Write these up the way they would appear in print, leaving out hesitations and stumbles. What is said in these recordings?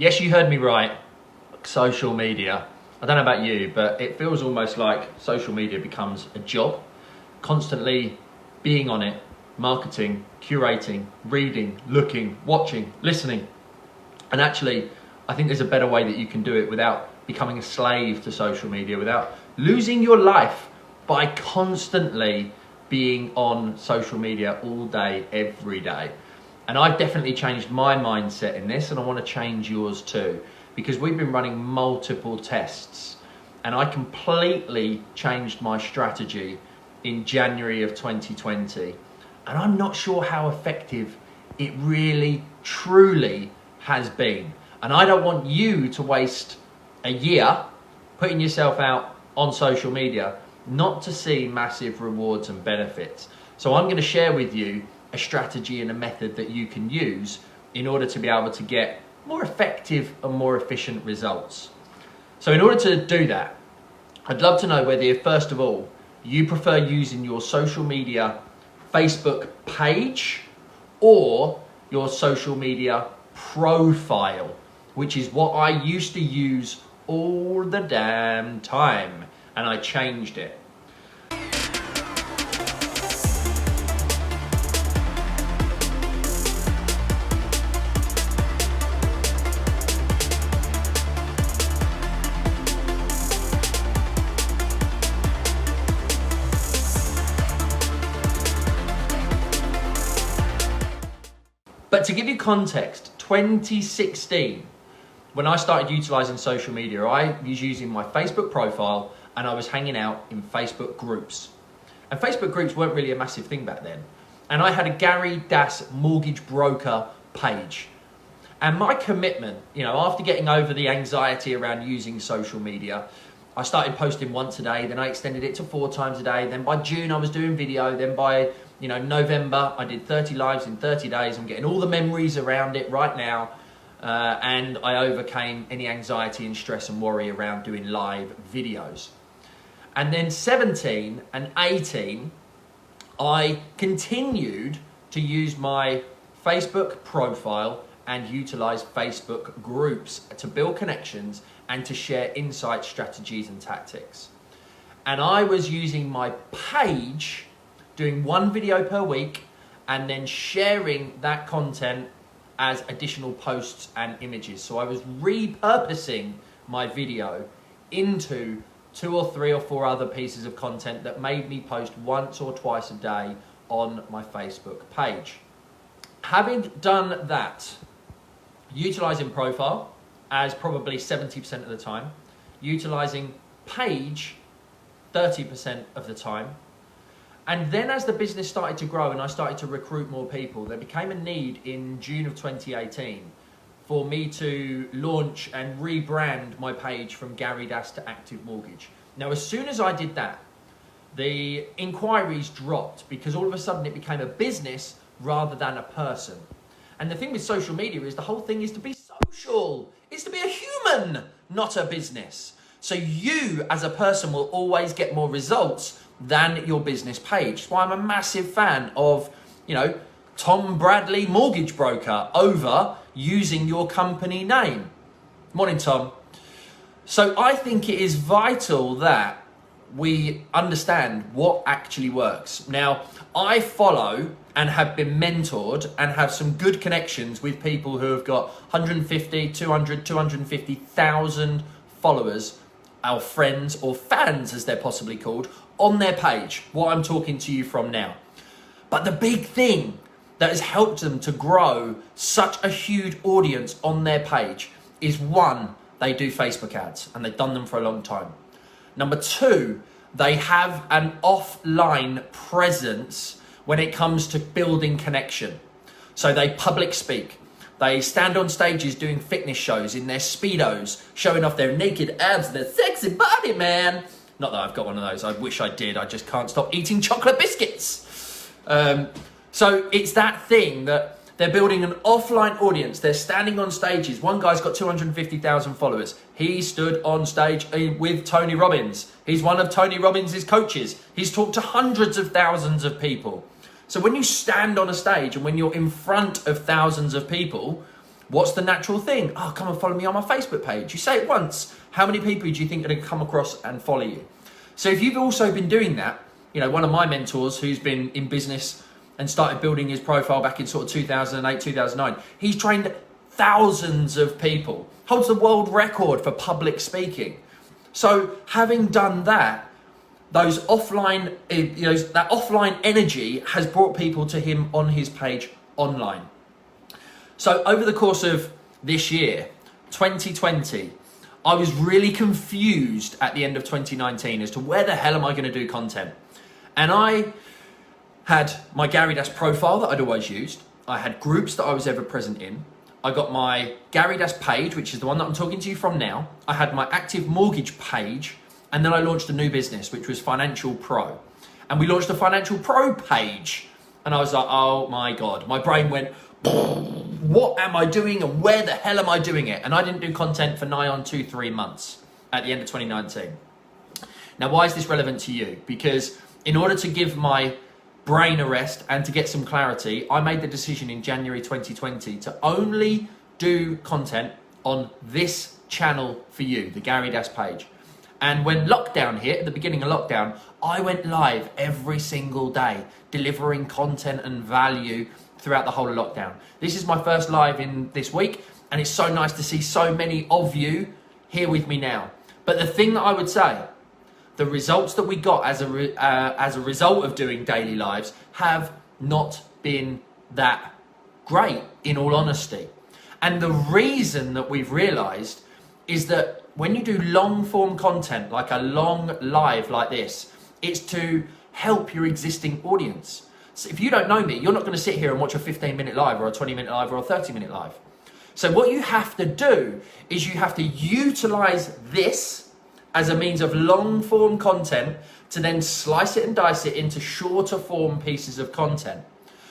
Yes, you heard me right. Social media. I don't know about you, but it feels almost like social media becomes a job. Constantly being on it, marketing, curating, reading, looking, watching, listening. And actually, I think there's a better way that you can do it without becoming a slave to social media, without losing your life by constantly being on social media all day, every day. And I've definitely changed my mindset in this, and I want to change yours too, because we've been running multiple tests, and I completely changed my strategy in January of 2020. And I'm not sure how effective it really, truly has been. And I don't want you to waste a year putting yourself out on social media not to see massive rewards and benefits. So I'm going to share with you a strategy and a method that you can use in order to be able to get more effective and more efficient results. So in order to do that, I'd love to know whether, first of all, you prefer using your social media Facebook page or your social media profile, which is what I used to use all the damn time, and I changed it. But to give you context, 2016, when I started utilizing social media, I was using my Facebook profile and I was hanging out in Facebook groups. And Facebook groups weren't really a massive thing back then. And I had a Gary Das Mortgagebroker page. And my commitment, after getting over the anxiety around using social media, I started posting once a day, then I extended it to 4 times a day. Then by June, I was doing video. Then by November, I did 30 lives in 30 days. I'm getting all the memories around it right now. And I overcame any anxiety and stress and worry around doing live videos. And then 17 and 18, I continued to use my Facebook profile and utilize Facebook groups to build connections and to share insights, strategies, and tactics. And I was using my page, doing 1 video per week, and then sharing that content as additional posts and images. So I was repurposing my video into 2 or 3 or 4 other pieces of content that made me post once or twice a day on my Facebook page. Having done that, utilizing profile as probably 70% of the time, utilizing page 30% of the time. And then as the business started to grow and I started to recruit more people, there became a need in June of 2018 for me to launch and rebrand my page from Gary Das to Active Mortgage. Now, as soon as I did that, the inquiries dropped because all of a sudden it became a business rather than a person. And the thing with social media is the whole thing is to be social. It's to be a human, not a business. So you as a person will always get more results than your business page. That's why I'm a massive fan of, Tom Bradley Mortgage Broker over using your company name. Morning, Tom. So I think it is vital that we understand what actually works. Now, I follow and have been mentored and have some good connections with people who have got 150, 200, 250,000 followers, our friends or fans as they're possibly called, on their page, what I'm talking to you from now. But the big thing that has helped them to grow such a huge audience on their page is, 1, they do Facebook ads, and they've done them for a long time. Number 2, they have an offline presence when it comes to building connection. So they public speak. They stand on stages doing fitness shows in their Speedos, showing off their naked abs and their sexy body, man. Not that I've got one of those. I wish I did. I just can't stop eating chocolate biscuits. So it's that thing that they're building an offline audience. They're standing on stages. One guy's got 250,000 followers. He stood on stage with Tony Robbins. He's one of Tony Robbins' coaches. He's talked to hundreds of thousands of people. So when you stand on a stage and when you're in front of thousands of people, What's the natural thing? Oh, come and follow me on my Facebook page. You say it once. How many people do you think are going to come across and follow you? So if you've also been doing that, one of my mentors who's been in business and started building his profile back in sort of 2008, 2009, he's trained thousands of people, holds the world record for public speaking. So having done that, those offline, that offline energy has brought people to him on his page online. So over the course of this year, 2020, I was really confused at the end of 2019 as to where the hell am I going to do content. And I had my Gary Dash profile that I'd always used. I had groups that I was ever present in. I got my Gary Dash page, which is the one that I'm talking to you from now. I had my active mortgage page. And then I launched a new business, which was Financial Pro. And we launched a Financial Pro page. And I was like, oh my God, my brain went, what am I doing and where the hell am I doing it? And I didn't do content for nigh on 2-3 months at the end of 2019. Now, why is this relevant to you? Because in order to give my brain a rest and to get some clarity, I made the decision in January 2020 to only do content on this channel for you, the Gary Dash page. And when lockdown hit, at the beginning of lockdown, I went live every single day, delivering content and value throughout the whole of lockdown. This is my first live in this week, and it's so nice to see so many of you here with me now. But the thing that I would say, the results that we got as a result of doing daily lives have not been that great, in all honesty. And the reason that we've realized is that when you do long form content, like a long live like this, it's to help your existing audience. So if you don't know me, you're not going to sit here and watch a 15-minute live or a 20-minute live or a 30-minute live. So what you have to do is you have to utilize this as a means of long form content to then slice it and dice it into shorter form pieces of content.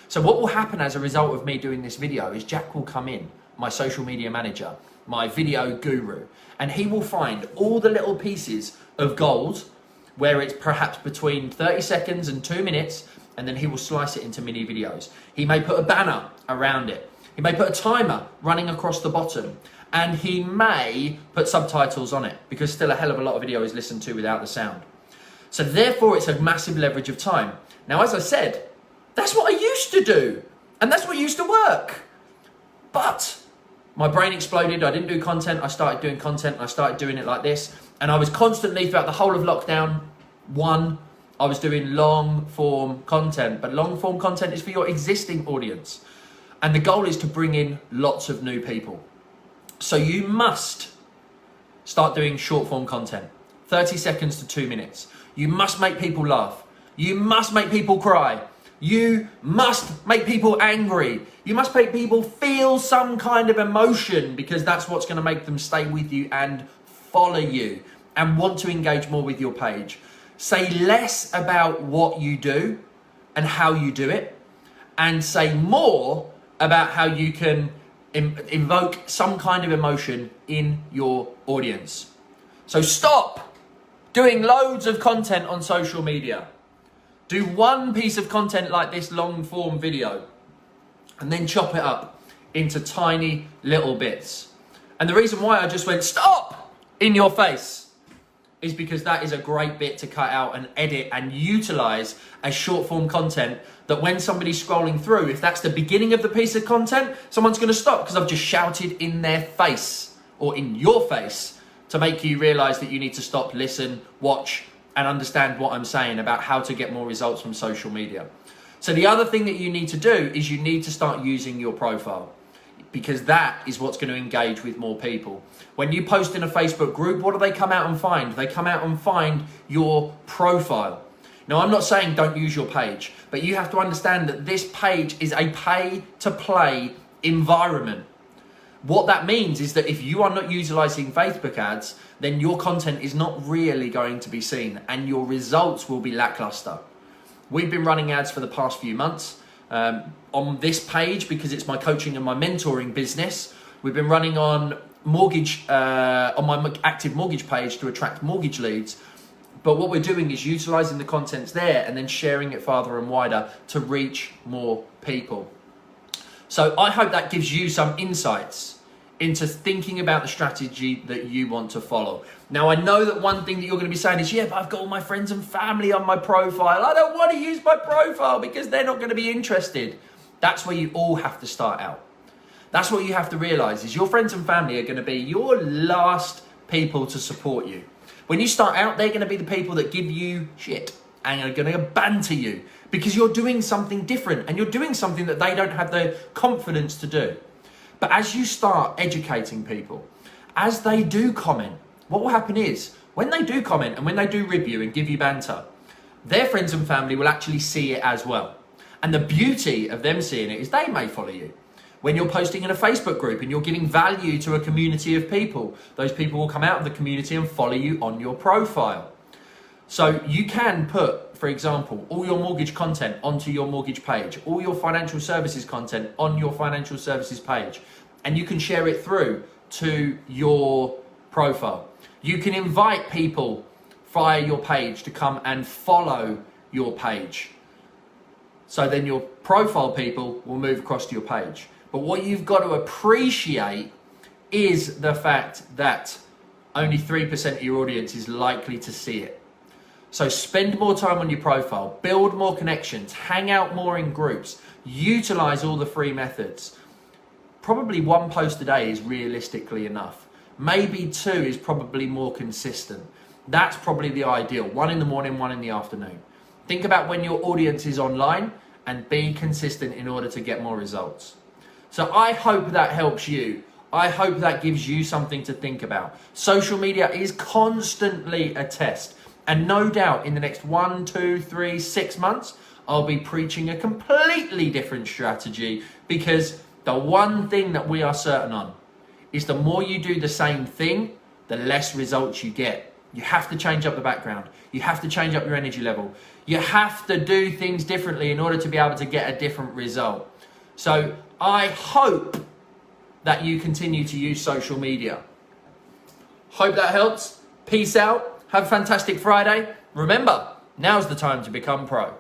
So what will happen as a result of me doing this video is Jack will come in, my social media manager, my video guru, and he will find all the little pieces of gold where it's perhaps between 30 seconds and 2 minutes, and then he will slice it into mini videos. He may put a banner around it. He may put a timer running across the bottom, and he may put subtitles on it, because still a hell of a lot of video is listened to without the sound. So therefore it's a massive leverage of time. Now, as I said, that's what I used to do, and that's what used to work. But my brain exploded. I didn't do content. I started doing content. I started doing it like this. And I was constantly, throughout the whole of lockdown, I was doing long form content. But long form content is for your existing audience. And the goal is to bring in lots of new people. So you must start doing short form content. 30 seconds to 2 minutes. You must make people laugh. You must make people cry. You must make people angry. You must make people feel some kind of emotion, because that's what's going to make them stay with you and follow you and want to engage more with your page. Say less about what you do and how you do it, and say more about how you can invoke some kind of emotion in your audience. So stop doing loads of content on social media. Do one piece of content like this long form video and then chop it up into tiny little bits. And the reason why I just went stop in your face is because that is a great bit to cut out and edit and utilize as short form content, that when somebody's scrolling through, if that's the beginning of the piece of content, someone's going to stop because I've just shouted in their face or in your face to make you realize that you need to stop, listen, watch, and understand what I'm saying about how to get more results from social media. So the other thing that you need to do is you need to start using your profile, because that is what's going to engage with more people. When you post in a Facebook group, what do they come out and find? They come out and find your profile. Now, I'm not saying don't use your page, but you have to understand that this page is a pay-to-play environment. What that means is that if you are not utilizing Facebook ads, then your content is not really going to be seen and your results will be lackluster. We've been running ads for the past few months on this page because it's my coaching and my mentoring business. We've been running on mortgage on my active mortgage page to attract mortgage leads. But what we're doing is utilizing the contents there and then sharing it farther and wider to reach more people. So I hope that gives you some insights into thinking about the strategy that you want to follow. Now, I know that one thing that you're going to be saying is, yeah, but I've got all my friends and family on my profile. I don't want to use my profile because they're not going to be interested. That's where you all have to start out. That's what you have to realize is your friends and family are going to be your last people to support you. When you start out, they're going to be the people that give you shit and are going to banter you because you're doing something different and you're doing something that they don't have the confidence to do. But as you start educating people, as they do comment, what will happen is when they do comment and when they do rib you and give you banter, their friends and family will actually see it as well. And the beauty of them seeing it is they may follow you. When you're posting in a Facebook group and you're giving value to a community of people, those people will come out of the community and follow you on your profile. So you can put, for example, all your mortgage content onto your mortgage page, all your financial services content on your financial services page, and you can share it through to your profile. You can invite people via your page to come and follow your page. So then your profile people will move across to your page. But what you've got to appreciate is the fact that only 3% of your audience is likely to see it. So spend more time on your profile, build more connections, hang out more in groups, utilize all the free methods. Probably one post a day is realistically enough. Maybe 2 is probably more consistent. That's probably the ideal. 1 in the morning, 1 in the afternoon. Think about when your audience is online and be consistent in order to get more results. So I hope that helps you. I hope that gives you something to think about. Social media is constantly a test. And no doubt in the next 1, 2, 3, 6 months, I'll be preaching a completely different strategy because the one thing that we are certain on is the more you do the same thing, the less results you get. You have to change up the background. You have to change up your energy level. You have to do things differently in order to be able to get a different result. So I hope that you continue to use social media. Hope that helps. Peace out. Have a fantastic Friday. Remember, now's the time to become pro.